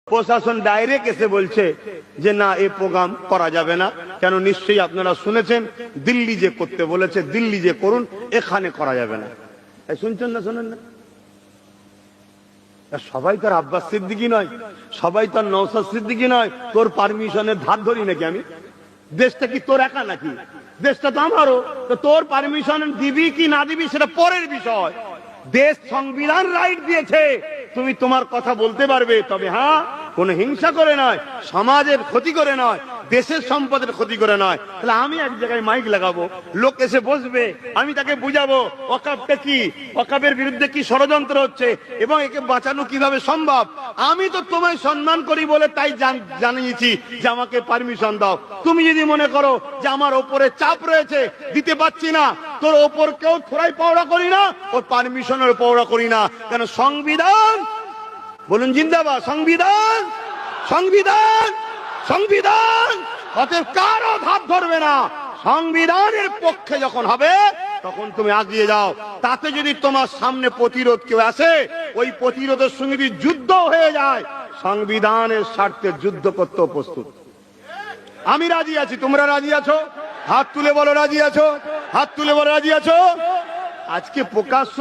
প্রশাসন ডাইরেক্ট এসে বলছে যে না এই প্রোগ্রাম করা যাবে না। কেন? নিশ্চয়ই আপনারা শুনেছেন দিল্লি যে করতে বলেছে, দিল্লি যে করুন, এখানে করা যাবে না। শুনছেন না? শোনেন না? সবাই তো আর আব্বাস সিদ্দিকী নয়, সবাই তো আর নওশাদ সিদ্দিকী নয়। তোর পারমিশনের ধার ধরি নাকি আমি? দেশটা কি তোর একা নাকি? দেশটা তো আমারও। তো তোর পারমিশন দিবি কি না দিবি সেটা পরের বিষয়। দেশ সংবিধান রাইট দিয়েছে, তুমি তোমার কথা বলতে পারবে, তবে হ্যাঁ কোন হিংসা করে নয়, সমাজের ক্ষতি করে নয়, দেশের সম্পদের ক্ষতি করে নয়। তাহলে আমি এক জায়গায় মাইক লাগাবো, লোক এসে বসবে, আমি তাকে বুঝাবো ওয়াকফটা কি, ওয়াকফের বিরুদ্ধে কি ষড়যন্ত্র হচ্ছে এবং একে বাঁচানো কিভাবে সম্ভব। আমি তো তোমায় সম্মান করি বলে তাই জানিয়েছি যে আমাকে পারমিশন দাও। তুমি যদি মনে করো যে আমার ওপরে চাপ রয়েছে, দিতে পারছি না, তোর ওপর কেউ থোড়াই পাওড়া করি না, ওর পারমিশনের পাওড়া করি না। কেন? সংবিধান বলুন জিন্দাবাদ, সংবিধান, সংবিধান, সংবিধান। অতএব কারো ধার ধরবে না। সংবিধানের পক্ষে যখন হবে তখন তুমি এগিয়ে যাও। তাতে যদি তোমার সামনে প্রতিরোধ কেউ আসে, ওই প্রতিরোধের সঙ্গে যদি যুদ্ধ হয়ে যায়, সংবিধানের স্বার্থে যুদ্ধ করতে প্রস্তুত। আমি রাজি আছি। তোমরা রাজি আছো? হাত তুলে বলো রাজি আছো, হাত তুলে বলো রাজি আছো। আজকে প্রকাশ্য